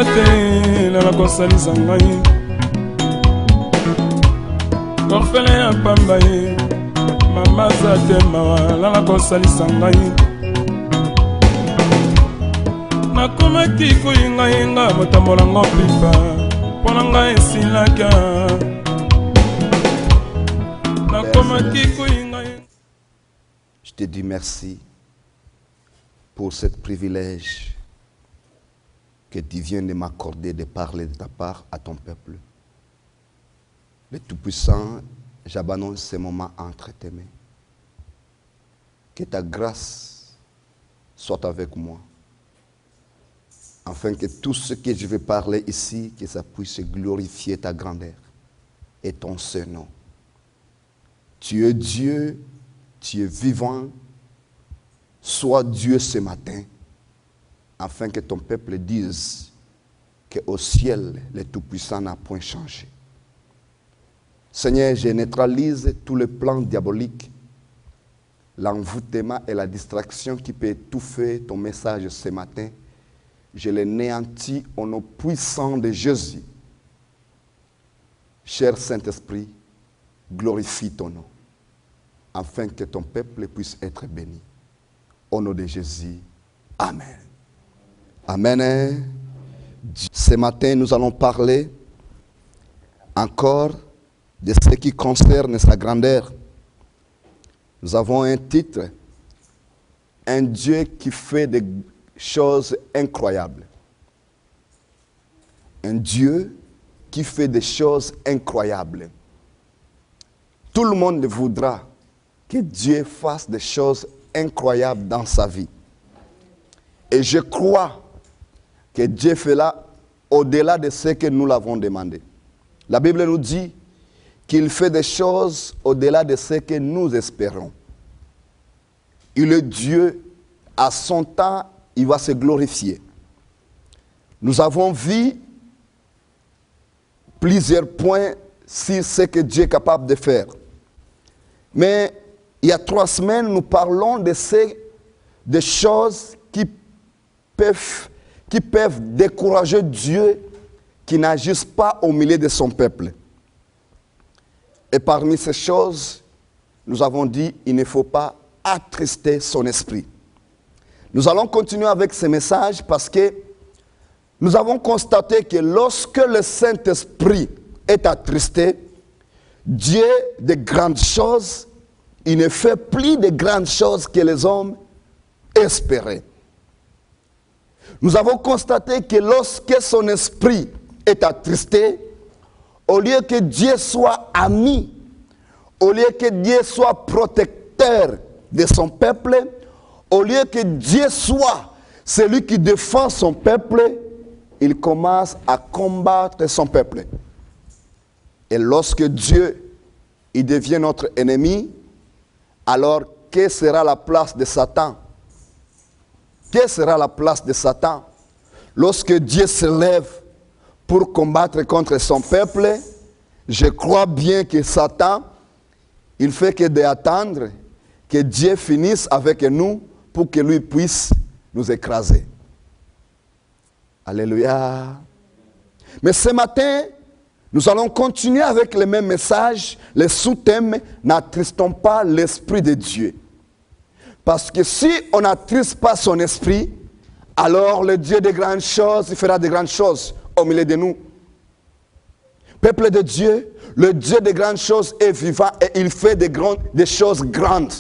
te lala kosalisa ngai orphelin ya pamba ye mama za te mawa lala kosalisa ngai nakomaki koyingayenga motambola ngo pipa mpona ngai esilaka nakomaki koyingayenga. Je te dis merci pour ce privilège que tu viens de m'accorder de parler de ta part à ton peuple. Le Tout-Puissant, j'abandonne ce moment entre tes mains. Que ta grâce soit avec moi, afin que tout ce que je vais parler ici, que ça puisse glorifier ta grandeur et ton saint nom. Tu es Dieu, tu es vivant, sois Dieu ce matin, afin que ton peuple dise qu'au ciel, le Tout-Puissant n'a point changé. Seigneur, je neutralise tous les plans diaboliques, l'envoûtement et la distraction qui peut étouffer ton message ce matin. Je les néantis au nom puissant de Jésus. Cher Saint-Esprit, glorifie ton nom, afin que ton peuple puisse être béni. Au nom de Jésus, Amen. Amen. Ce matin, nous allons parler encore de ce qui concerne sa grandeur. Nous avons un titre, un Dieu qui fait des choses incroyables. Un Dieu qui fait des choses incroyables. Tout le monde voudra que Dieu fasse des choses incroyables dans sa vie. Et je crois que Dieu fait là au-delà de ce que nous l'avons demandé. La Bible nous dit qu'il fait des choses au-delà de ce que nous espérons. Il est Dieu, à son temps, il va se glorifier. Nous avons vu plusieurs points sur ce que Dieu est capable de faire. Mais il y a 3 semaines, nous parlons de des choses qui peuvent décourager Dieu qui n'agisse pas au milieu de son peuple. Et parmi ces choses, nous avons dit il ne faut pas attrister son esprit. Nous allons continuer avec ce message parce que nous avons constaté que lorsque le Saint-Esprit est attristé, Dieu de grandes choses, il ne fait plus de grandes choses que les hommes espéraient. Nous avons constaté que lorsque son esprit est attristé, au lieu que Dieu soit ami, au lieu que Dieu soit protecteur de son peuple, au lieu que Dieu soit celui qui défend son peuple, il commence à combattre son peuple. Et lorsque Dieu il devient notre ennemi, alors quelle sera la place de Satan? Quelle sera la place de Satan? Lorsque Dieu se lève pour combattre contre son peuple, je crois bien que Satan, il fait que d'attendre que Dieu finisse avec nous pour que lui puisse nous écraser. Alléluia. Mais ce matin, nous allons continuer avec le même message, le sous-thème « N'attristons pas l'Esprit de Dieu ». Parce que si on n'attriste pas son esprit, alors le Dieu de grandes choses, il fera de grandes choses au milieu de nous. Peuple de Dieu, le Dieu de grandes choses est vivant et il fait des choses grandes.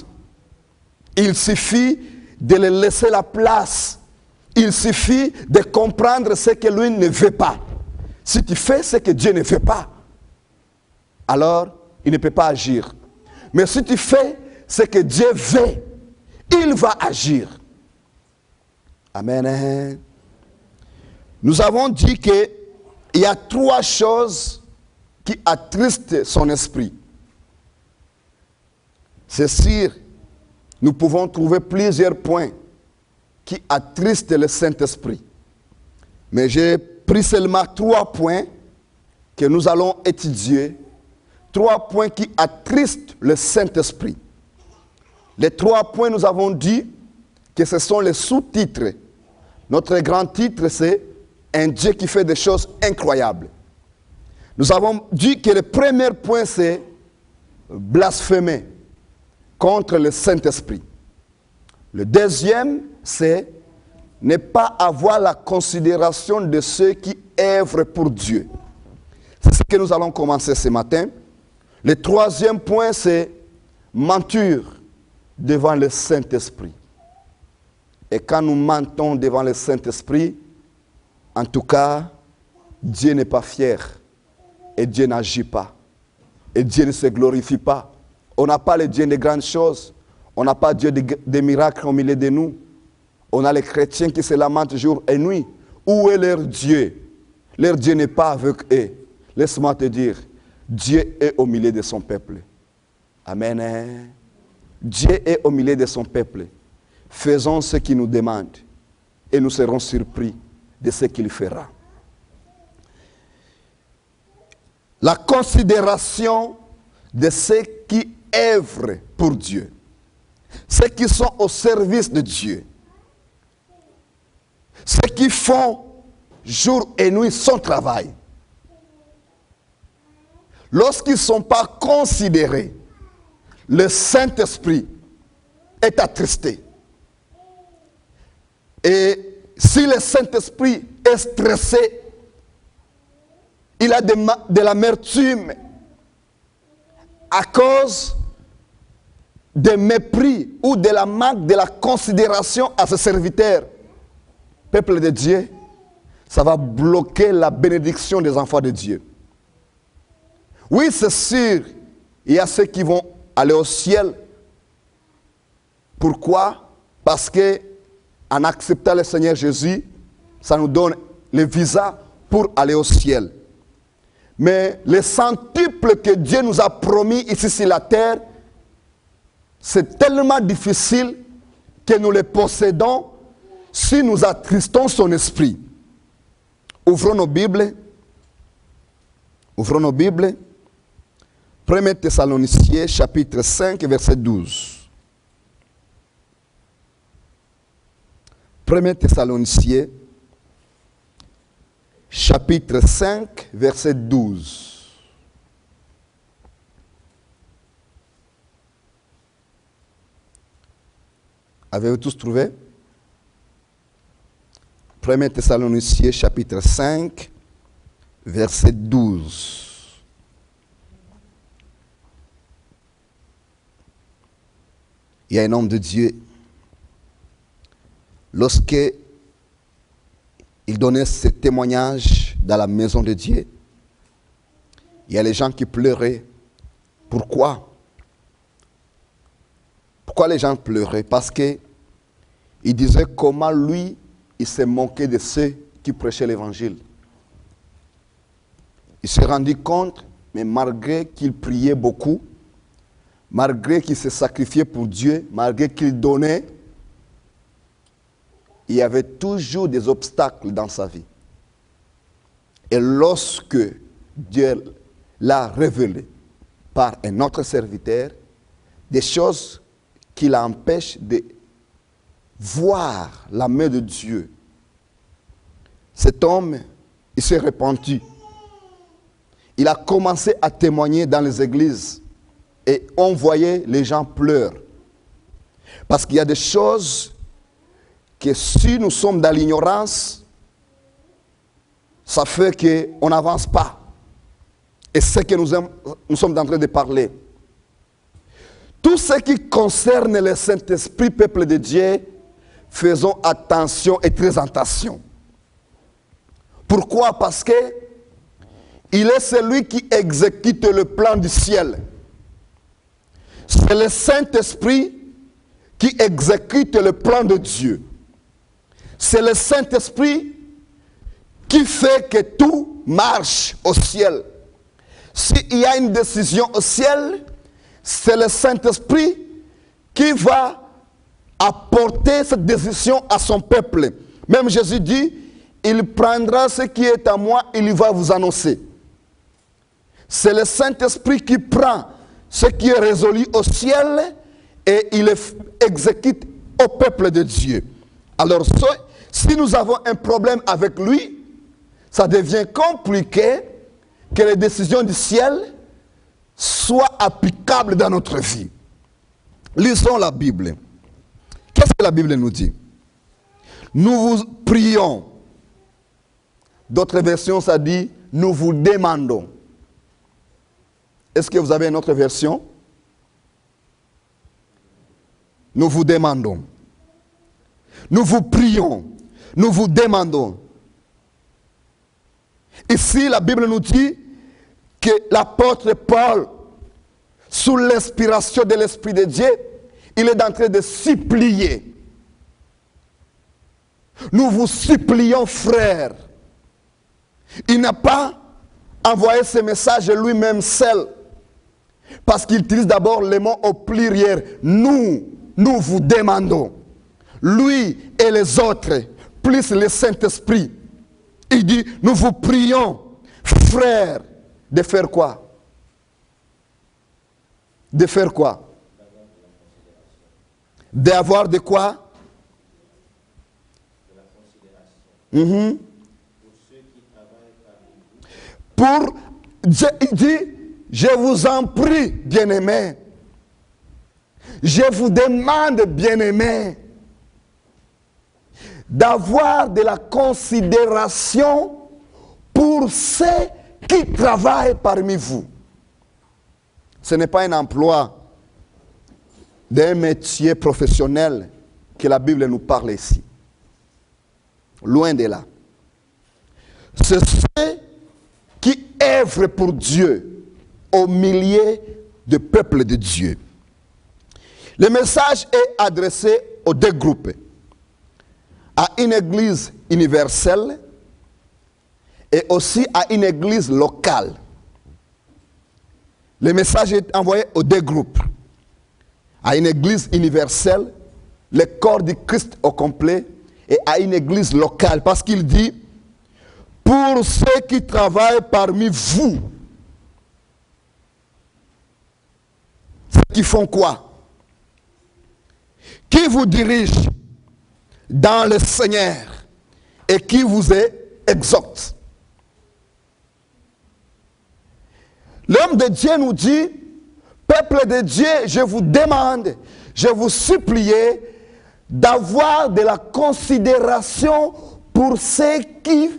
Il suffit de le laisser la place. Il suffit de comprendre ce que lui ne veut pas. Si tu fais ce que Dieu ne veut pas, alors il ne peut pas agir. Mais si tu fais ce que Dieu veut, il va agir. Amen. Nous avons dit qu'il y a 3 choses qui attristent son esprit. C'est sûr, nous pouvons trouver plusieurs points qui attristent le Saint-Esprit. Mais j'ai pris seulement 3 points que nous allons étudier. 3 points qui attristent le Saint-Esprit. Les 3 points, nous avons dit que ce sont les sous-titres. Notre grand titre, c'est Un Dieu qui fait des choses incroyables. Nous avons dit que le premier point, c'est blasphémer contre le Saint-Esprit. Le deuxième, c'est ne pas avoir la considération de ceux qui œuvrent pour Dieu. C'est ce que nous allons commencer ce matin. Le troisième point, c'est mentir devant le Saint-Esprit. Et quand nous mentons devant le Saint-Esprit, en tout cas, Dieu n'est pas fier. Et Dieu n'agit pas. Et Dieu ne se glorifie pas. On n'a pas le Dieu des grandes choses. On n'a pas Dieu des miracles au milieu de nous. On a les chrétiens qui se lamentent jour et nuit. Où est leur Dieu? Leur Dieu n'est pas avec eux. Laisse-moi te dire, Dieu est au milieu de son peuple. Amen. Dieu est au milieu de son peuple. Faisons ce qu'il nous demande et nous serons surpris de ce qu'il fera. La considération de ceux qui œuvrent pour Dieu, ceux qui sont au service de Dieu, ceux qui font jour et nuit son travail. Lorsqu'ils ne sont pas considérés, le Saint-Esprit est attristé. Et si le Saint-Esprit est stressé, il a de l'amertume à cause de mépris ou de la manque de la considération à ses serviteurs. Peuple de Dieu, ça va bloquer la bénédiction des enfants de Dieu. Oui, c'est sûr, il y a ceux qui vont aller au ciel. Pourquoi? Parce que en acceptant le Seigneur Jésus, ça nous donne le visa pour aller au ciel. Mais les centuples que Dieu nous a promis ici sur la terre, c'est tellement difficile que nous les possédons si nous attristons son esprit. Ouvrons nos Bibles. Ouvrons nos Bibles. 1 Thessaloniciens, chapitre 5, verset 12. 1 Thessaloniciens, chapitre 5, verset 12. Avez-vous tous trouvé? 1 Thessaloniciens, chapitre 5, verset 12. Il y a un homme de Dieu, lorsque il donnait ce témoignage dans la maison de Dieu, il y a les gens qui pleuraient. Pourquoi? Pourquoi les gens pleuraient? Parce qu'il disait comment lui, il s'est moqué de ceux qui prêchaient l'évangile. Il s'est rendu compte, mais malgré qu'il priait beaucoup, malgré qu'il se sacrifiait pour Dieu, malgré qu'il donnait, il y avait toujours des obstacles dans sa vie. Et lorsque Dieu l'a révélé par un autre serviteur, des choses qui l'empêchent de voir la main de Dieu, cet homme, il s'est repenti. Il a commencé à témoigner dans les églises. Et on voyait les gens pleurer. Parce qu'il y a des choses que si nous sommes dans l'ignorance, ça fait qu'on n'avance pas. Et c'est ce que nous sommes en train de parler. Tout ce qui concerne le Saint-Esprit, peuple de Dieu, faisons attention et très attention. Pourquoi? Parce que il est celui qui exécute le plan du ciel. C'est le Saint-Esprit qui exécute le plan de Dieu. C'est le Saint-Esprit qui fait que tout marche au ciel. S'il y a une décision au ciel, c'est le Saint-Esprit qui va apporter cette décision à son peuple. Même Jésus dit, il prendra ce qui est à moi, il va vous annoncer. C'est le Saint-Esprit qui prend ce qui est résolu au ciel et il exécute au peuple de Dieu. Alors, si nous avons un problème avec lui, ça devient compliqué que les décisions du ciel soient applicables dans notre vie. Lisons la Bible. Qu'est-ce que la Bible nous dit? Nous vous prions. D'autres versions, ça dit, nous vous demandons. Est-ce que vous avez une autre version? Nous vous demandons. Nous vous prions. Nous vous demandons. Ici, la Bible nous dit que l'apôtre Paul, sous l'inspiration de l'Esprit de Dieu, il est en train de supplier. Nous vous supplions, frères. Il n'a pas envoyé ce message lui-même seul, parce qu'il utilise d'abord les mots au pluriel. Nous vous demandons. Lui et les autres, plus le Saint-Esprit. Il dit, nous vous prions, frères, de faire quoi? De faire quoi? D'avoir de quoi? Pour, il dit, je vous en prie, bien-aimés. Je vous demande, bien-aimés, d'avoir de la considération pour ceux qui travaillent parmi vous. Ce n'est pas un emploi d'un métier professionnel que la Bible nous parle ici. Loin de là. C'est ceux qui œuvrent pour Dieu au milieu du peuple de Dieu. Le message est adressé aux deux groupes. À une église universelle et aussi à une église locale. Le message est envoyé aux deux groupes. À une église universelle, le corps du Christ au complet, et à une église locale. Parce qu'il dit, pour ceux qui travaillent parmi vous, ceux qui font quoi? Qui vous dirige dans le Seigneur et qui vous exhorte. L'homme de Dieu nous dit, peuple de Dieu, je vous demande, je vous supplie d'avoir de la considération pour ceux qui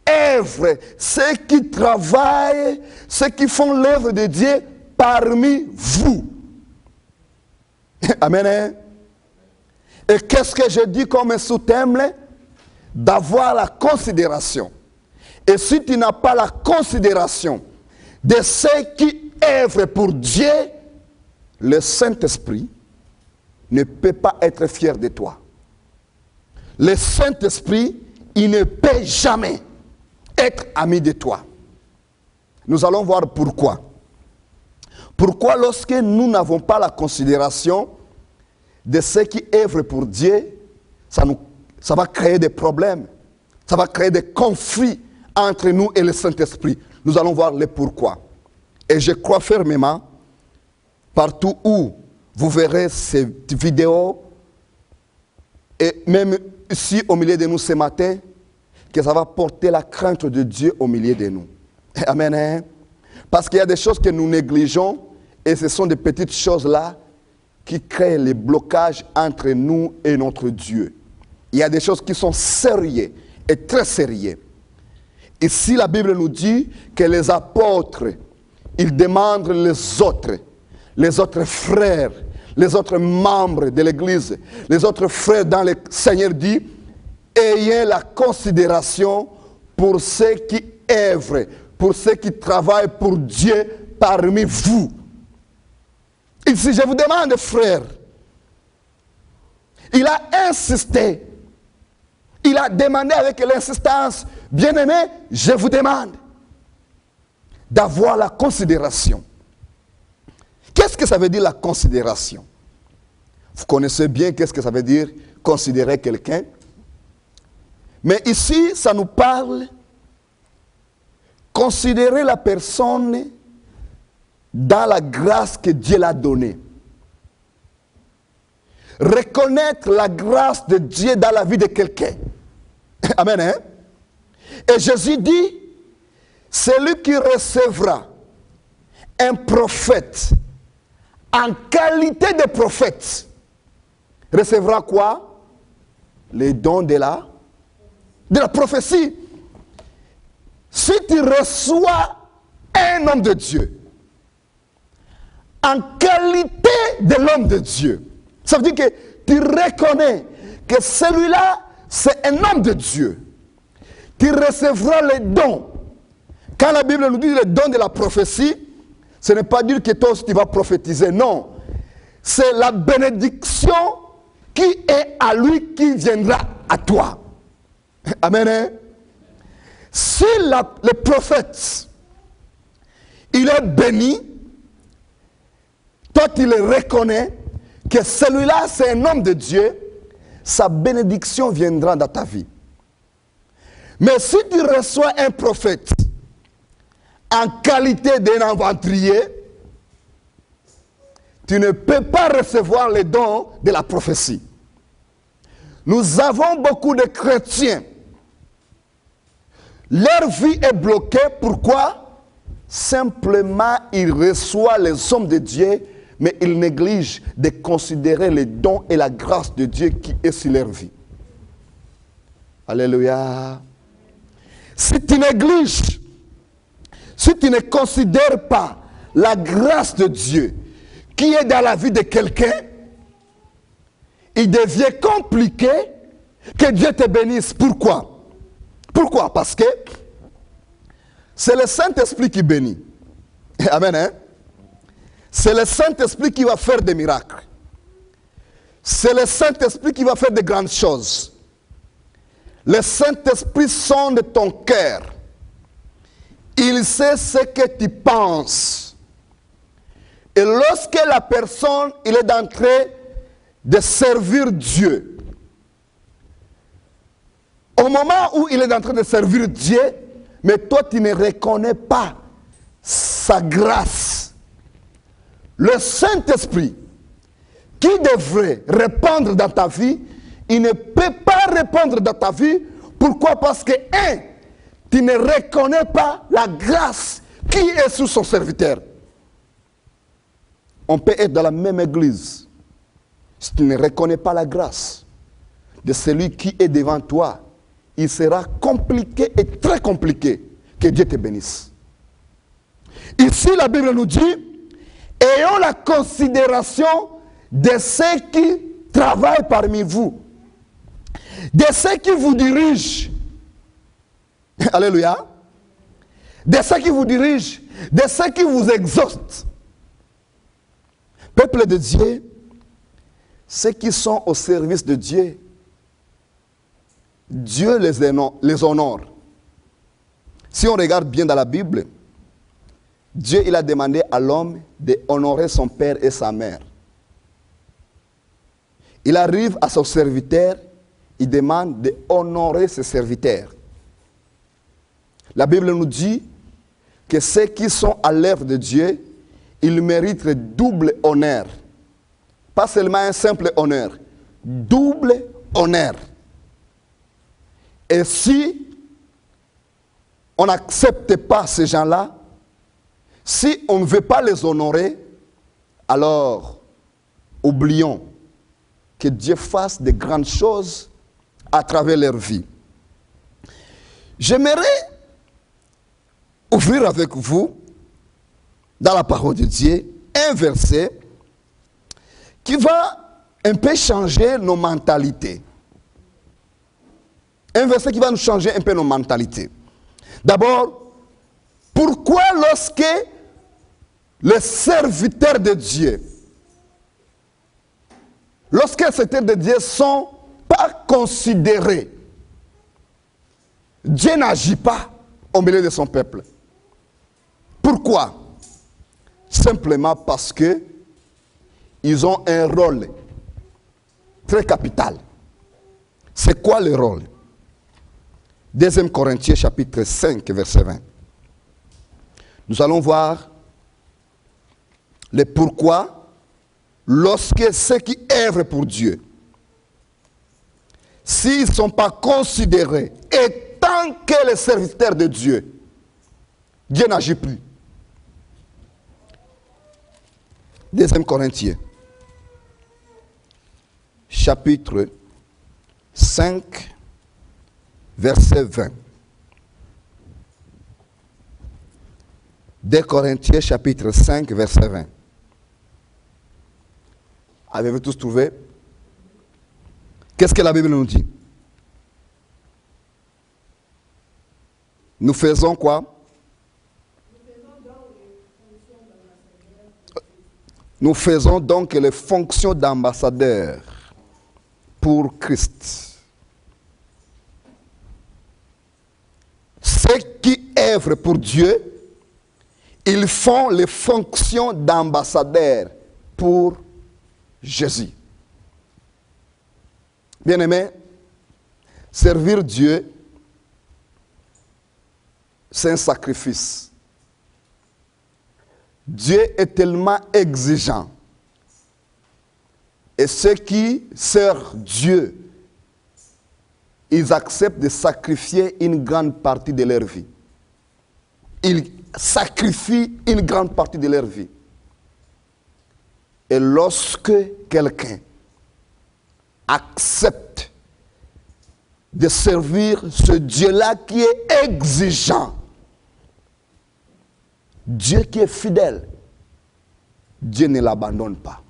œuvrent, ceux qui travaillent, ceux qui font l'œuvre de Dieu parmi vous. Amen. Et qu'est-ce que je dis comme sous-thème? D'avoir la considération. Et si tu n'as pas la considération de ceux qui œuvrent pour Dieu, le Saint-Esprit ne peut pas être fier de toi. Le Saint-Esprit, il ne peut jamais être ami de toi. Nous allons voir pourquoi. Pourquoi lorsque nous n'avons pas la considération de ceux qui œuvrent pour Dieu, ça va créer des problèmes, ça va créer des conflits entre nous et le Saint-Esprit. Nous allons voir le pourquoi. Et je crois fermement, partout où vous verrez ces vidéos, et même ici au milieu de nous ce matin, que ça va porter la crainte de Dieu au milieu de nous. Amen. Hein? Parce qu'il y a des choses que nous négligeons, et ce sont des petites choses-là qui créent les blocages entre nous et notre Dieu. Il y a des choses qui sont sérieuses et très sérieuses. Ici, la Bible nous dit que les apôtres, ils demandent les autres frères, les autres membres de l'Église, les autres frères dans le Seigneur dit, ayez la considération pour ceux qui œuvrent, pour ceux qui travaillent pour Dieu parmi vous. Ici, je vous demande, frères, il a insisté, il a demandé avec l'insistance, bien-aimés, je vous demande d'avoir la considération. Qu'est-ce que ça veut dire la considération? Vous connaissez bien qu'est-ce que ça veut dire considérer quelqu'un. Mais ici, ça nous parle considérer la personne dans la grâce que Dieu l'a donnée. Reconnaître la grâce de Dieu dans la vie de quelqu'un. Amen. Hein? Et Jésus dit, celui qui recevra un prophète en qualité de prophète recevra quoi? Les dons de la prophétie. Si tu reçois un homme de Dieu en qualité de l'homme de Dieu, ça veut dire que tu reconnais que celui-là, c'est un homme de Dieu. Tu recevras les dons. Quand la Bible nous dit les dons de la prophétie, ce n'est pas dire que toi aussi tu vas prophétiser, non. C'est la bénédiction qui est à lui qui viendra à toi. Amen. Hein? Si le prophète, il est béni, toi tu le reconnais, que celui-là c'est un homme de Dieu, sa bénédiction viendra dans ta vie. Mais si tu reçois un prophète en qualité d'un aventurier, tu ne peux pas recevoir les dons de la prophétie. Nous avons beaucoup de chrétiens. Leur vie est bloquée. Pourquoi? Simplement, ils reçoivent les hommes de Dieu, mais ils négligent de considérer les dons et la grâce de Dieu qui est sur leur vie. Alléluia. Si tu négliges, si tu ne considères pas la grâce de Dieu qui est dans la vie de quelqu'un, il devient compliqué que Dieu te bénisse. Pourquoi? Pourquoi? Parce que c'est le Saint-Esprit qui bénit. Amen. Hein? C'est le Saint-Esprit qui va faire des miracles. C'est le Saint-Esprit qui va faire de grandes choses. Le Saint-Esprit sonde ton cœur. Il sait ce que tu penses. Et lorsque la personne il est en train de servir Dieu, au moment où il est en train de servir Dieu, mais toi tu ne reconnais pas sa grâce, le Saint-Esprit qui devrait répandre dans ta vie, il ne peut pas répandre dans ta vie. Pourquoi? Parce que, tu ne reconnais pas la grâce qui est sous son serviteur. On peut être dans la même église. Si tu ne reconnais pas la grâce de celui qui est devant toi, il sera compliqué et très compliqué que Dieu te bénisse. Ici, la Bible nous dit, ayons la considération de ceux qui travaillent parmi vous, de ceux qui vous dirigent. Alléluia. De ceux qui vous dirigent, de ceux qui vous exhortent. Peuple de Dieu, ceux qui sont au service de Dieu, Dieu les honore. Si on regarde bien dans la Bible, Dieu il a demandé à l'homme d'honorer son père et sa mère. Il arrive à son serviteur, il demande d'honorer ses serviteurs. La Bible nous dit que ceux qui sont à l'œuvre de Dieu, ils méritent le double honneur. Pas seulement un simple honneur, double honneur. Et si on n'accepte pas ces gens-là, si on ne veut pas les honorer, alors oublions que Dieu fasse de grandes choses à travers leur vie. J'aimerais ouvrir avec vous, dans la parole de Dieu, un verset qui va un peu changer nos mentalités. Un verset qui va nous changer un peu nos mentalités. D'abord, pourquoi lorsque les serviteurs de Dieu, lorsque les serviteurs de Dieu ne sont pas considérés, Dieu n'agit pas au milieu de son peuple? Pourquoi? Simplement parce que ils ont un rôle très capital. C'est quoi le rôle? 2 Corinthiens chapitre 5 verset 20. Nous allons voir le pourquoi lorsque ceux qui œuvrent pour Dieu, s'ils ne sont pas considérés étant tant que les serviteurs de Dieu, Dieu n'agit plus. 2 Corinthiens, chapitre 5, verset 20. 2 Corinthiens, chapitre 5, verset 20. Avez-vous tous trouvé? Qu'est-ce que la Bible nous dit? Nous faisons quoi? Nous faisons donc les fonctions d'ambassadeurs pour Christ. Ceux qui œuvrent pour Dieu, ils font les fonctions d'ambassadeurs pour Jésus. Bien-aimés, servir Dieu, c'est un sacrifice. Dieu est tellement exigeant. Et ceux qui servent Dieu, ils acceptent de sacrifier une grande partie de leur vie. Ils sacrifient une grande partie de leur vie. Et lorsque quelqu'un accepte de servir ce Dieu-là qui est exigeant, Dieu qui est fidèle, Dieu ne l'abandonne pas.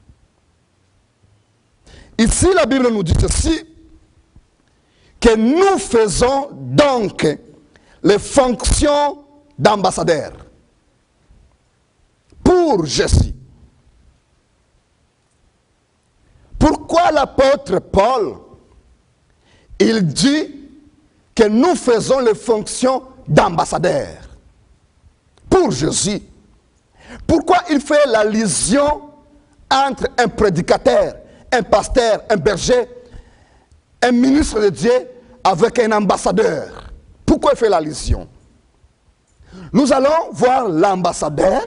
Ici, la Bible nous dit ceci, que nous faisons donc les fonctions d'ambassadeurs pour Jésus. Pourquoi l'apôtre Paul, il dit que nous faisons les fonctions d'ambassadeurs pour Jésus? Pourquoi il fait la liaison entre un prédicateur, un pasteur, un berger, un ministre de Dieu avec un ambassadeur? Pourquoi il fait la liaison? Nous allons voir l'ambassadeur.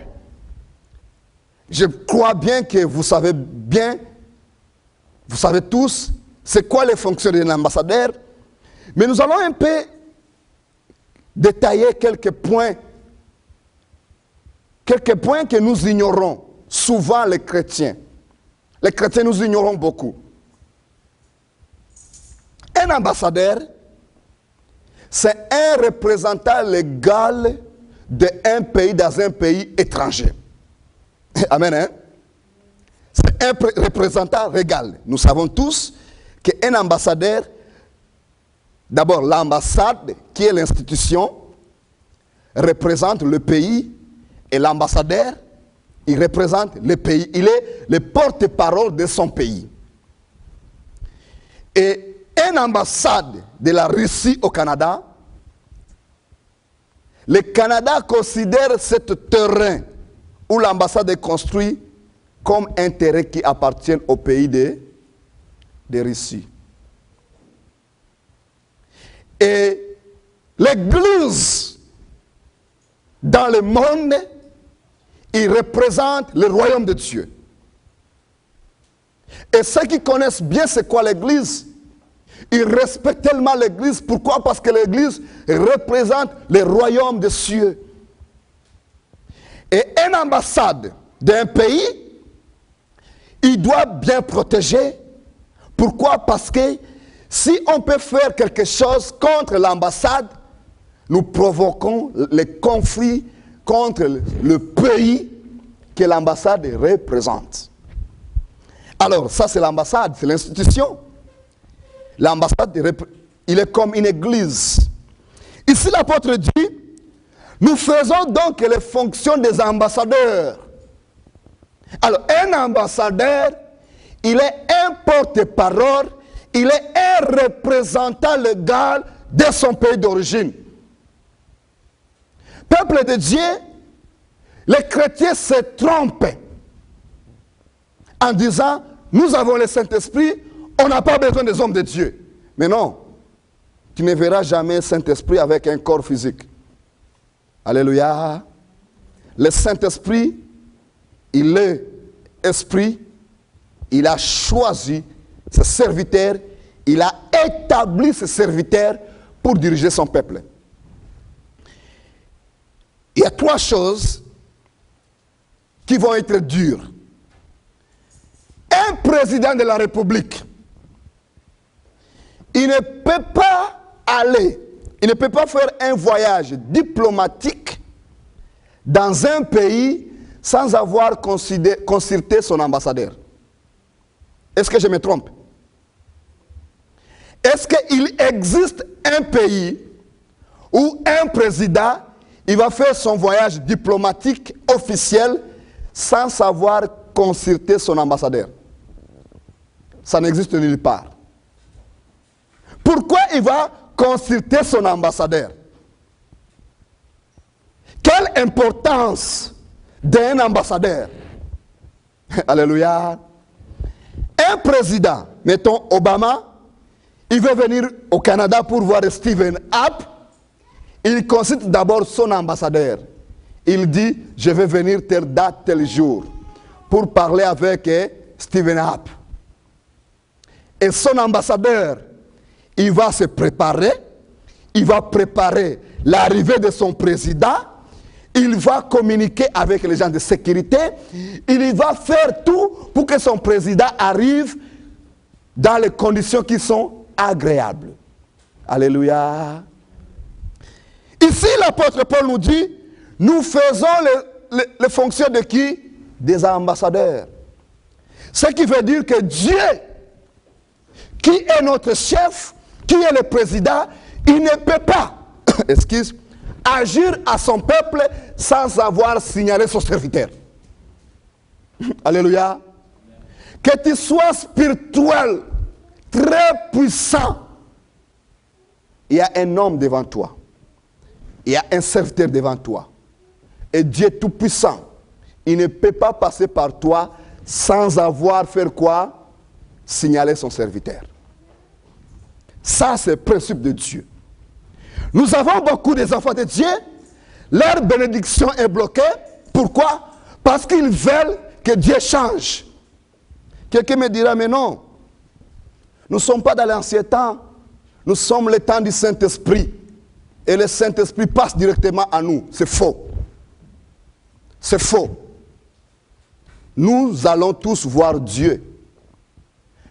Je crois bien que vous savez tous, c'est quoi les fonctions d'un ambassadeur. Mais nous allons un peu détailler quelques points que nous ignorons, souvent les chrétiens. Les chrétiens, nous ignorons beaucoup. Un ambassadeur, c'est un représentant légal d'un pays dans un pays étranger. Amen, hein? C'est un représentant légal. Nous savons tous qu'un ambassadeur, d'abord l'ambassade, qui est l'institution, représente le pays, et l'ambassadeur, il représente le pays. Il est le porte-parole de son pays. Et une ambassade de la Russie au Canada, le Canada considère ce terrain où l'ambassade est construite comme un terrain qui appartient au pays de Russie. Et l'Église dans le monde, il représente le royaume de Dieu. Et ceux qui connaissent bien c'est quoi l'Église, ils respectent tellement l'Église. Pourquoi? Parce que l'Église représente le royaume des cieux. Et une ambassade d'un pays, il doit bien protéger. Pourquoi? Parce que si on peut faire quelque chose contre l'ambassade, nous provoquons les conflits contre le pays que l'ambassade représente. Alors, ça c'est l'ambassade, c'est l'institution. L'ambassade, il est comme une église. Ici, l'apôtre dit, nous faisons donc les fonctions des ambassadeurs. Alors, un ambassadeur, il est un porte-parole, il est un représentant légal de son pays d'origine. Peuple de Dieu, les chrétiens se trompent en disant, nous avons le Saint-Esprit, on n'a pas besoin des hommes de Dieu. Mais non, tu ne verras jamais un Saint-Esprit avec un corps physique. Alléluia. Le Saint-Esprit, il est esprit, il a choisi ses serviteurs, il a établi ses serviteurs pour diriger son peuple. il y a 3 choses qui vont être dures. Un président de la République, il ne peut pas aller, il ne peut pas faire un voyage diplomatique dans un pays sans avoir consulté son ambassadeur. Est-ce que je me trompe? Est-ce qu'il existe un pays où un président, il va faire son voyage diplomatique officiel sans avoir consulté son ambassadeur? Ça n'existe nulle part. Pourquoi il va consulter son ambassadeur? Quelle importance d'un ambassadeur? Alléluia. Un président, mettons Obama, il veut venir au Canada pour voir Stephen Harper. Il consulte d'abord son ambassadeur. Il dit, je vais venir telle date, tel jour, pour parler avec Stephen Harper. Et son ambassadeur, il va se préparer, il va préparer l'arrivée de son président, il va communiquer avec les gens de sécurité, il va faire tout pour que son président arrive dans les conditions qui sont agréables. Alléluia. Ici, l'apôtre Paul nous dit, nous faisons les fonctions de qui? Des ambassadeurs. Ce qui veut dire que Dieu, qui est notre chef, qui est le président, il ne peut pas, agir à son peuple sans avoir signalé son serviteur. Alléluia. Que tu sois spirituel, très puissant, il y a un homme devant toi. Il y a un serviteur devant toi. Et Dieu tout-puissant, il ne peut pas passer par toi sans avoir fait quoi? Signaler son serviteur. Ça, c'est le principe de Dieu. Nous avons beaucoup des enfants de Dieu. Leur bénédiction est bloquée. Pourquoi? Parce qu'ils veulent que Dieu change. Quelqu'un me dira, mais non. Nous ne sommes pas dans l'ancien temps. Nous sommes le temps du Saint-Esprit. Et le Saint-Esprit passe directement à nous. C'est faux. C'est faux. Nous allons tous voir Dieu.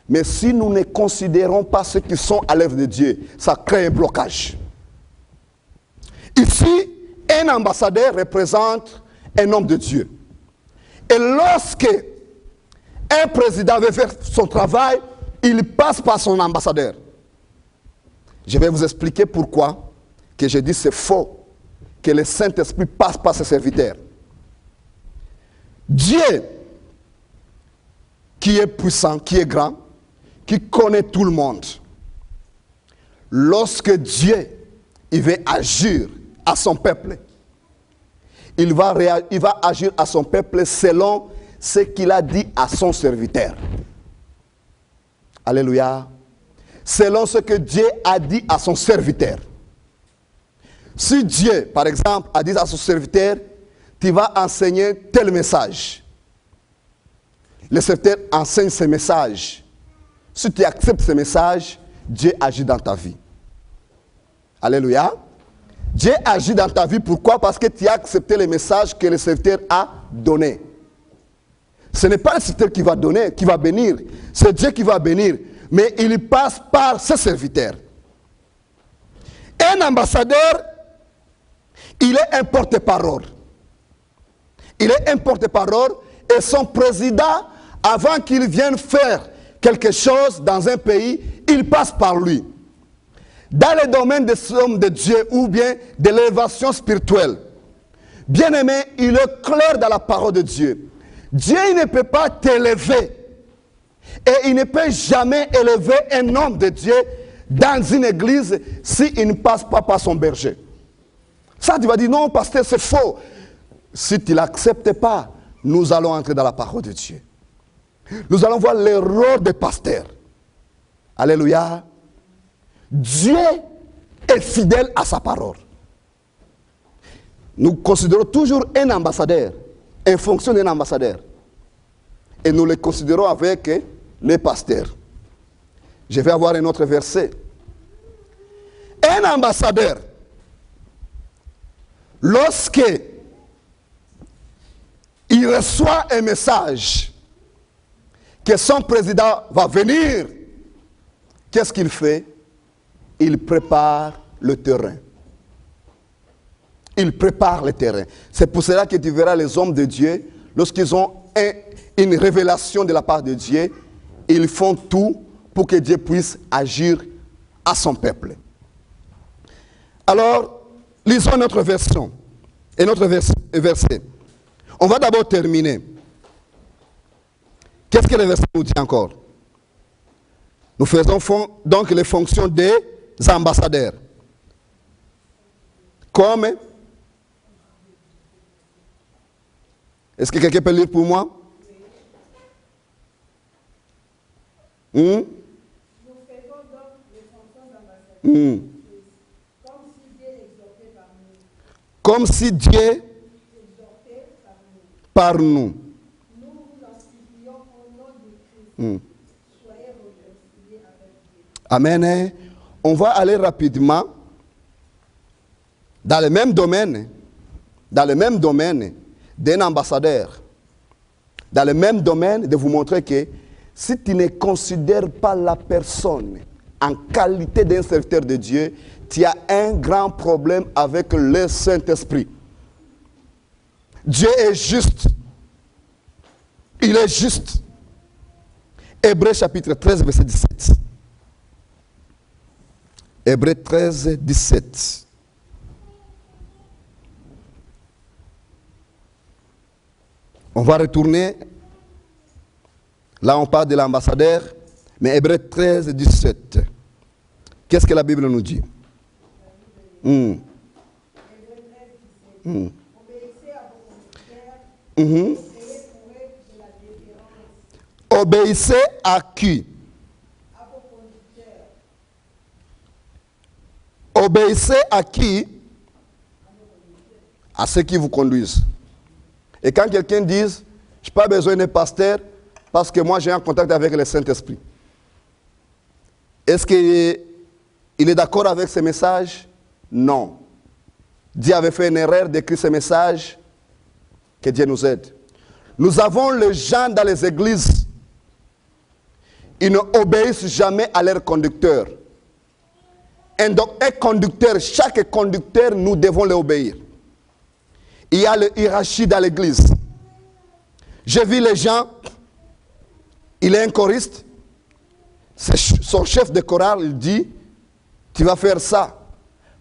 Mais si nous ne considérons pas ceux qui sont à l'œuvre de Dieu, ça crée un blocage. Ici, un ambassadeur représente un homme de Dieu. Et lorsque un président veut faire son travail, il passe par son ambassadeur. Je vais vous expliquer pourquoi que je dis c'est faux que le Saint-Esprit passe par ses serviteurs. Dieu, qui est puissant, qui est grand, qui connaît tout le monde, lorsque Dieu il veut agir à son peuple, il va agir à son peuple selon ce qu'il a dit à son serviteur. Alléluia. Selon ce que Dieu a dit à son serviteur. Si Dieu, par exemple, a dit à son serviteur, tu vas enseigner tel message. Le serviteur enseigne ce message. Si tu acceptes ce message, Dieu agit dans ta vie. Alléluia. Dieu agit dans ta vie. Pourquoi? Parce que tu as accepté le message que le serviteur a donné. Ce n'est pas le serviteur qui va donner, qui va bénir. C'est Dieu qui va bénir. Mais il passe par ses serviteurs. Un ambassadeur, il est un porte-parole. Il est un porte-parole et son président, avant qu'il vienne faire quelque chose dans un pays, il passe par lui. Dans le domaine des hommes de Dieu ou bien de l'élévation spirituelle, bien aimé, il est clair dans la parole de Dieu. Dieu il ne peut pas t'élever et il ne peut jamais élever un homme de Dieu dans une église s'il ne passe pas par son berger. Ça, tu vas dire, non, pasteur, c'est faux. Si tu ne l'acceptes pas, nous allons entrer dans la parole de Dieu. Nous allons voir le rôle des pasteurs. Alléluia. Dieu est fidèle à sa parole. Nous considérons toujours un ambassadeur, en fonction d'un ambassadeur. Et nous le considérons avec les pasteurs. Je vais avoir un autre verset. Un ambassadeur, lorsque il reçoit un message que son président va venir, qu'est-ce qu'il fait? Il prépare le terrain. Il prépare le terrain. C'est pour cela que tu verras les hommes de Dieu, lorsqu'ils ont une révélation de la part de Dieu, ils font tout pour que Dieu puisse agir à son peuple. Alors, lisons notre version et notre verset. On va d'abord terminer. Qu'est-ce que le verset nous dit encore? Nous faisons donc les fonctions des ambassadeurs. Comme... Est-ce que quelqu'un peut lire pour moi? Nous faisons donc les fonctions d'ambassadeurs. Comme si Dieu exhortait par nous. Nous vous en supplions au nom de Christ. Soyez réconciliés avec Dieu. Amen. On va aller rapidement dans le même domaine d'un ambassadeur. Dans le même domaine de vous montrer que si tu ne considères pas la personne en qualité d'un serviteur de Dieu, tu as un grand problème avec le Saint-Esprit. Dieu est juste. Il est juste. Hébreux chapitre 13, verset 17. Hébreux 13, 17. On va retourner. Là, on parle de l'ambassadeur. Mais Hébreux 13, 17. Qu'est-ce que la Bible nous dit? Hébreux 13, 17. Obéissez à vos conducteurs. Ayez pour eux de la déférence. Obéissez à qui? À vos conducteurs. Obéissez à qui? À ceux qui vous conduisent. Et quand quelqu'un dit, je n'ai pas besoin d'un pasteur parce que moi j'ai un contact avec le Saint-Esprit. Est-ce qu'il est d'accord avec ce message? Non. Dieu avait fait une erreur d'écrire ce message. Que Dieu nous aide. Nous avons les gens dans les églises. Ils n'obéissent jamais à leur conducteur. Et donc un conducteur, chaque conducteur, nous devons l'obéir. Il y a le hiérarchie dans l'église. J'ai vu les gens, il est un choriste, son chef de chorale, il dit, tu vas faire ça.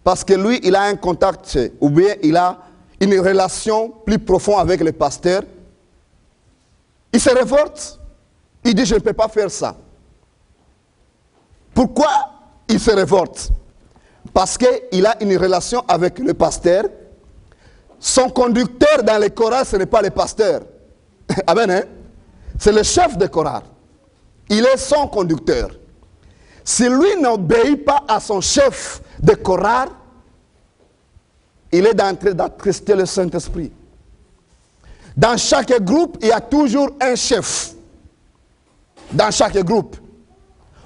Parce que lui, il a un contact, ou bien il a une relation plus profonde avec le pasteur. Il se révolte. Il dit, je ne peux pas faire ça. Pourquoi il se révolte? Parce qu'il a une relation avec le pasteur. Son conducteur dans les chorales, ce n'est pas le pasteur. Amen, hein? C'est le chef de chorale. Il est son conducteur. Si lui n'obéit pas à son chef de chorale, il est en train d'attrister le Saint-Esprit. Dans chaque groupe, il y a toujours un chef. Dans chaque groupe.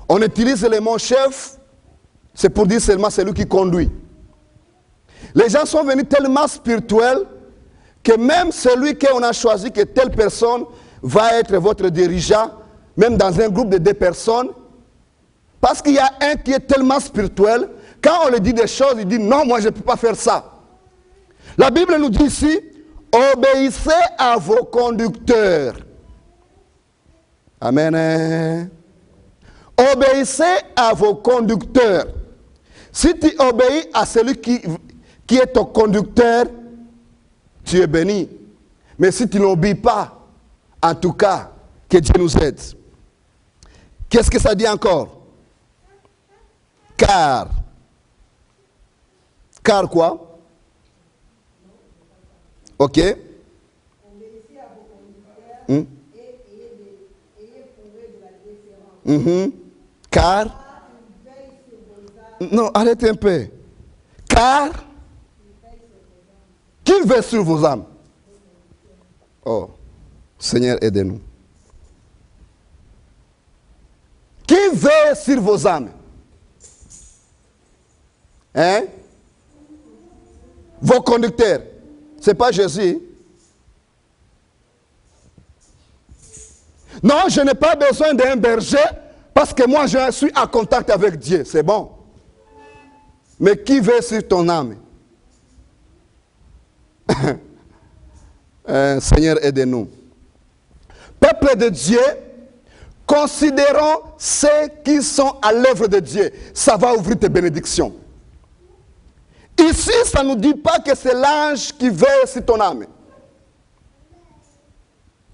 On utilise le mot chef, c'est pour dire seulement celui qui conduit. Les gens sont venus tellement spirituels que même celui qu'on a choisi que telle personne va être votre dirigeant, même dans un groupe de 2 personnes, parce qu'il y a un qui est tellement spirituel, quand on lui dit des choses, il dit non, moi je ne peux pas faire ça. La Bible nous dit ici, obéissez à vos conducteurs. Amen. Obéissez à vos conducteurs. Si tu obéis à celui qui est ton conducteur, tu es béni. Mais si tu n'obéis pas, en tout cas, que Dieu nous aide. Qu'est-ce que ça dit encore? Car. Car quoi? Ok. Obéissez à vos conducteurs et ayez pour eux de la déférence. Car. Non, arrêtez un peu. Car. Qui veille sur vos âmes? Oh, Seigneur, aidez-nous. Qui veille sur vos âmes? Hein? Vos conducteurs. Ce n'est pas Jésus. Non, je n'ai pas besoin d'un berger parce que moi je suis en contact avec Dieu. C'est bon. Mais qui veut sur ton âme? Seigneur, aidez-nous. Peuple de Dieu, considérons ceux qui sont à l'œuvre de Dieu. Ça va ouvrir tes bénédictions. Ici, ça ne nous dit pas que c'est l'ange qui veille sur ton âme.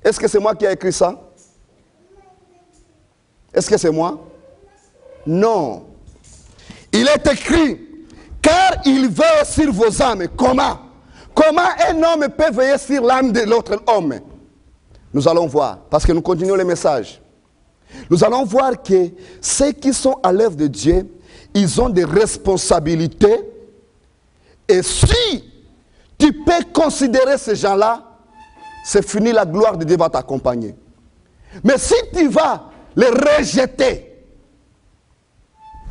Est-ce que c'est moi qui ai écrit ça? Est-ce que c'est moi? Non. Il est écrit, car il veille sur vos âmes. Comment? Comment un homme peut veiller sur l'âme de l'autre homme? Nous allons voir, parce que nous continuons le message. Nous allons voir que ceux qui sont à l'œuvre de Dieu, ils ont des responsabilités. Et si tu peux considérer ces gens-là, c'est fini, la gloire de Dieu va t'accompagner. Mais si tu vas les rejeter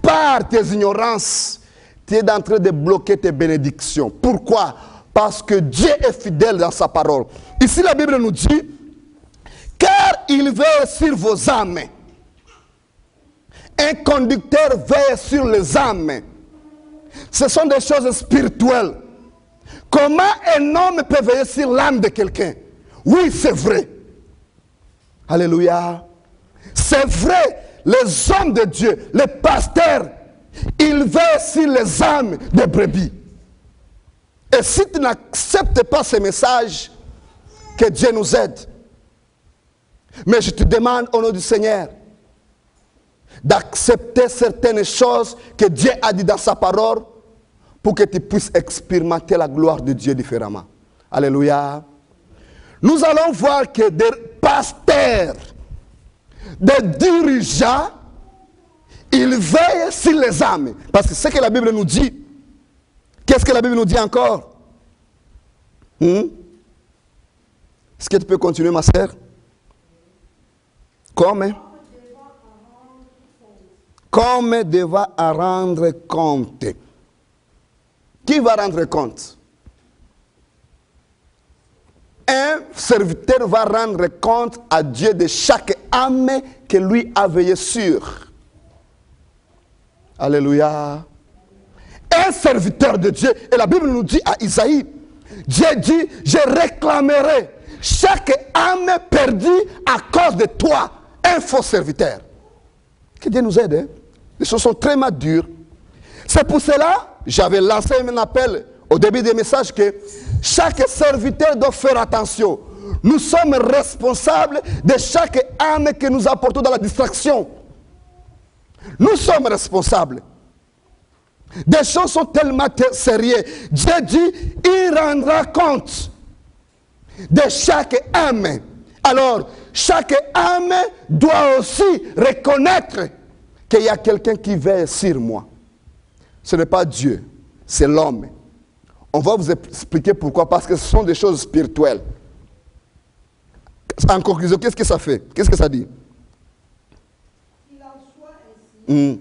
par tes ignorances, tu es en train de bloquer tes bénédictions. Pourquoi? Parce que Dieu est fidèle dans sa parole. Ici, la Bible nous dit, car il veille sur vos âmes. Un conducteur veille sur les âmes. Ce sont des choses spirituelles. Comment un homme peut veiller sur l'âme de quelqu'un? Oui, c'est vrai. Alléluia. C'est vrai, les hommes de Dieu, les pasteurs, ils veillent sur les âmes des brebis. Et si tu n'acceptes pas ce message, que Dieu nous aide. Mais je te demande au nom du Seigneur d'accepter certaines choses que Dieu a dit dans sa parole pour que tu puisses expérimenter la gloire de Dieu différemment. Alléluia. Nous allons voir que des pasteurs, des dirigeants, ils veillent sur les âmes. Parce que ce que la Bible nous dit, qu'est-ce que la Bible nous dit encore? Est-ce que tu peux continuer, ma sœur? Comme devant à rendre compte. Qui va rendre compte? Un serviteur va rendre compte à Dieu de chaque âme que lui a veillé sur. Alléluia. Un serviteur de Dieu, et la Bible nous dit à Isaïe, Dieu dit, je réclamerai chaque âme perdue à cause de toi, un faux serviteur. Que Dieu nous aide, hein? Les choses sont très dures. C'est pour cela, j'avais lancé un appel au début des messages que chaque serviteur doit faire attention. Nous sommes responsables de chaque âme que nous apportons dans la distraction. Nous sommes responsables. Des choses sont tellement sérieuses. Dieu dit, il rendra compte de chaque âme. Alors, chaque âme doit aussi reconnaître qu'il y a quelqu'un qui veille sur moi. Ce n'est pas Dieu, c'est l'homme. On va vous expliquer pourquoi. Parce que ce sont des choses spirituelles. En conclusion, qu'est-ce que ça fait? Qu'est-ce que ça dit? Qu'il en soit ainsi,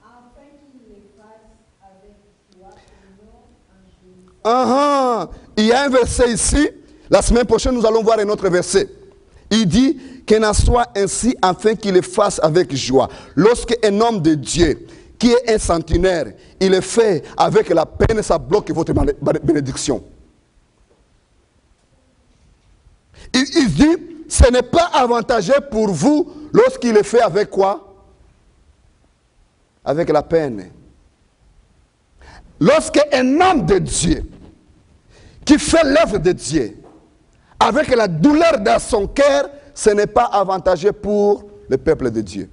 afin qu'il les fasse avec joie et non en gémissant. Il y a un verset ici. La semaine prochaine, nous allons voir un autre verset. Il dit qu'il en soit ainsi afin qu'il le fasse avec joie. Lorsqu'un homme de Dieu, qui est un centenaire, il le fait avec la peine, ça bloque votre bénédiction. Il dit, ce n'est pas avantageux pour vous lorsqu'il le fait avec quoi? Avec la peine. Lorsqu'un homme de Dieu, qui fait l'œuvre de Dieu, avec la douleur dans son cœur, ce n'est pas avantageux pour le peuple de Dieu.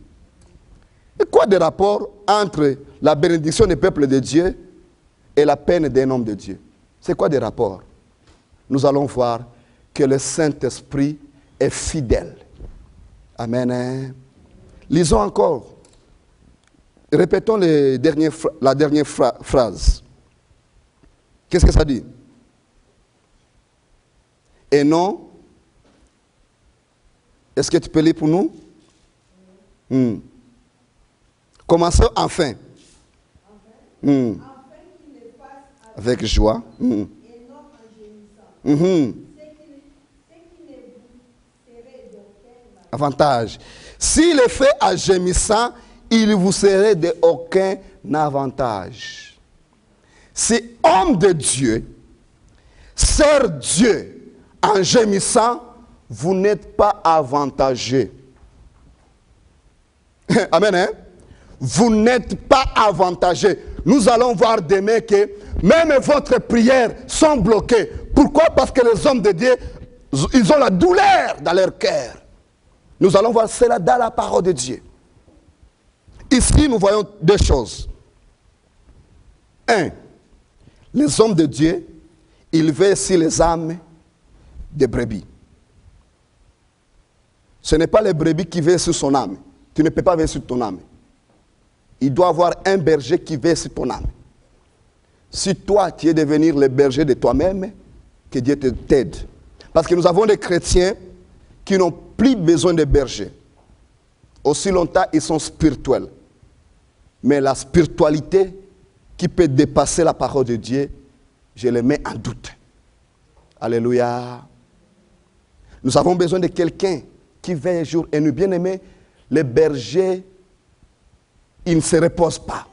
Et quoi de rapport entre la bénédiction du peuple de Dieu et la peine d'un homme de Dieu? C'est quoi des rapports? Nous allons voir que le Saint-Esprit est fidèle. Amen. Lisons encore. Répétons la dernière phrase. Qu'est-ce que ça dit? Et non. Est-ce que tu peux lire pour nous? Commençons enfin. Avec joie. Et non en gémissant. ce qui ne vous serait d'aucun avantage. S'il est fait à gémissant, il vous serait d'aucun avantage. Si homme de Dieu sert Dieu en gémissant, vous n'êtes pas avantagé. Amen, hein? Vous n'êtes pas avantagé. Nous allons voir demain que même votre prière sont bloquées. Pourquoi? Parce que les hommes de Dieu, ils ont la douleur dans leur cœur. Nous allons voir cela dans la parole de Dieu. Ici, nous voyons deux choses. Un, les hommes de Dieu, ils veillent sur les âmes des brebis. Ce n'est pas les brebis qui veillent sur son âme. Tu ne peux pas veiller sur ton âme. Il doit y avoir un berger qui veille sur ton âme. Si toi, tu es devenir le berger de toi-même, que Dieu t'aide. Parce que nous avons des chrétiens qui n'ont plus besoin de berger. Aussi longtemps, ils sont spirituels. Mais la spiritualité qui peut dépasser la parole de Dieu, je le mets en doute. Alléluia. Nous avons besoin de quelqu'un qui veille jour et nuit. Bien aimé, les bergers, ils ne se reposent pas.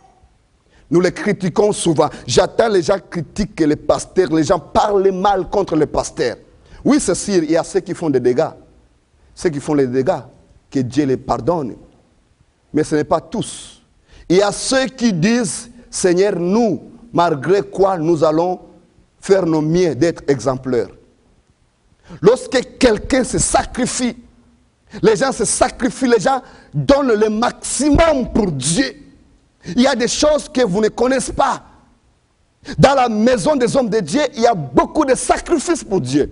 Nous les critiquons souvent. J'attends les gens critiquent les pasteurs. Les gens parlent mal contre les pasteurs. Oui, c'est sûr, il y a ceux qui font des dégâts. Ceux qui font les dégâts, que Dieu les pardonne. Mais ce n'est pas tous. Il y a ceux qui disent, Seigneur, nous, malgré quoi nous allons faire nos mieux d'être exemplaires. Lorsque quelqu'un se sacrifie, les gens se sacrifient, les gens donnent le maximum pour Dieu. Il y a des choses que vous ne connaissez pas. Dans la maison des hommes de Dieu, il y a beaucoup de sacrifices pour Dieu.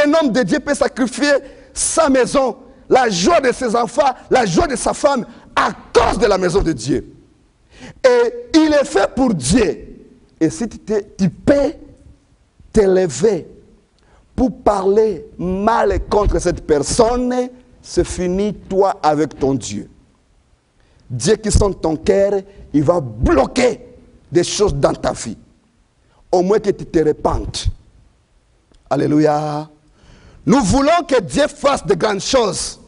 Un homme de Dieu peut sacrifier sa maison, la joie de ses enfants, la joie de sa femme, à cause de la maison de Dieu. Et il est fait pour Dieu. Et si tu peux t'élever pour parler mal contre cette personne, c'est fini toi avec ton Dieu. Dieu qui sonde ton cœur, il va bloquer des choses dans ta vie. Au moins que tu te répandes. Alléluia. Nous voulons que Dieu fasse de grandes choses.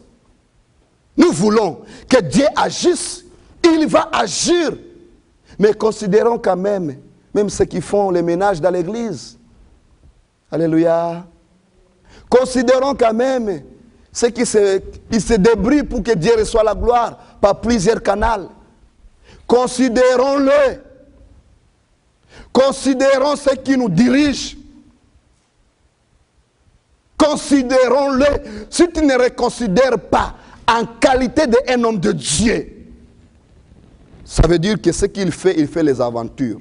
Nous voulons que Dieu agisse. Il va agir. Mais considérons quand même ceux qui font les ménages dans l'église. Alléluia. Considérons quand même ceux qui se débrouillent pour que Dieu reçoive la gloire par plusieurs canaux. Considérons-le. Considérons ceux qui nous dirigent. Considérons-le. Si tu ne le considères pas en qualité d'un homme de Dieu, ça veut dire que ce qu'il fait les aventures.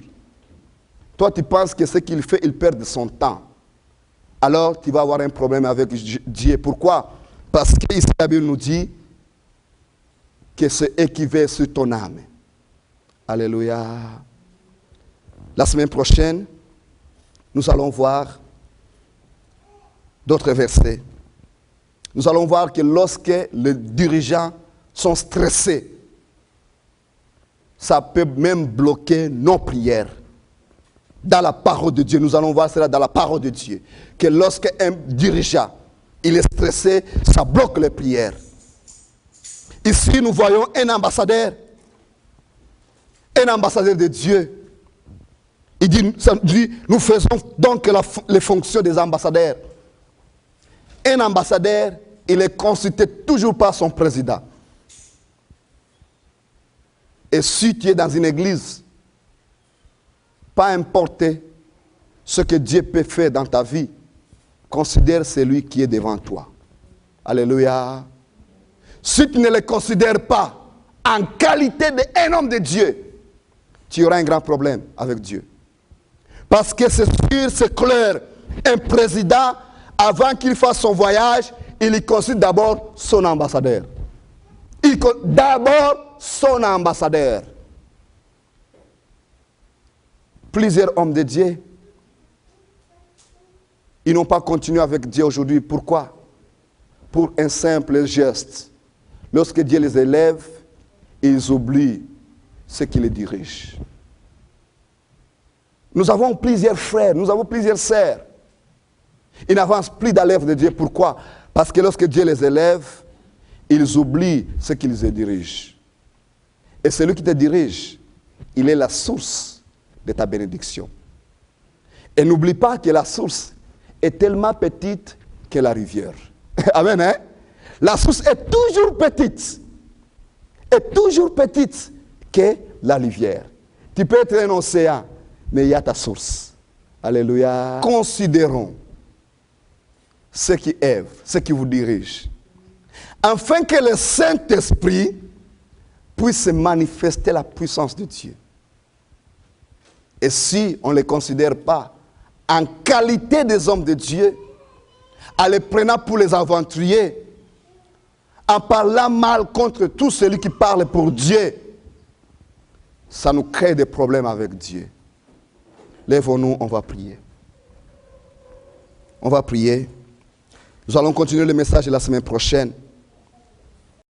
Toi, tu penses que ce qu'il fait, il perd son temps. Alors, tu vas avoir un problème avec Dieu. Pourquoi? Parce que ici, la Bible nous dit que c'est eux qui veillent sur ton âme. Alléluia. La semaine prochaine, nous allons voir d'autres versets. Nous allons voir que lorsque les dirigeants sont stressés, ça peut même bloquer nos prières. Dans la parole de Dieu, nous allons voir cela dans la parole de Dieu. Que lorsque un dirigeant, il est stressé, ça bloque les prières. Ici, nous voyons un ambassadeur de Dieu. Il dit, nous faisons donc les fonctions des ambassadeurs. Un ambassadeur, il est consulté toujours par son président. Et si tu es dans une église, pas importe ce que Dieu peut faire dans ta vie, considère celui qui est devant toi. Alléluia. Si tu ne le considères pas en qualité d'un homme de Dieu, tu auras un grand problème avec Dieu. Parce que c'est sûr, c'est clair, un président, avant qu'il fasse son voyage, il consulte d'abord son ambassadeur. D'abord son ambassadeur. Plusieurs hommes de Dieu, ils n'ont pas continué avec Dieu aujourd'hui. Pourquoi? Pour un simple geste. Lorsque Dieu les élève, ils oublient ce qui les dirige. Nous avons plusieurs frères, nous avons plusieurs sœurs Ils n'avancent plus dans l'œuvre de Dieu. Pourquoi? Parce que lorsque Dieu les élève, ils oublient ce qui les dirige. Et celui qui te dirige, il est la source de ta bénédiction. Et n'oublie pas que la source est tellement petite que la rivière. Amen, hein? La source est toujours petite. Est toujours petite que la rivière. Tu peux être un océan, mais il y a ta source. Alléluia. Considérons ce qui œuvre, ce qui vous dirige, afin que le Saint-Esprit puisse manifester la puissance de Dieu. Et si on ne les considère pas en qualité des hommes de Dieu, en les prenant pour les aventuriers, en parlant mal contre tout celui qui parle pour Dieu, ça nous crée des problèmes avec Dieu. Lèvons-nous, on va prier. On va prier. Nous allons continuer le message de la semaine prochaine.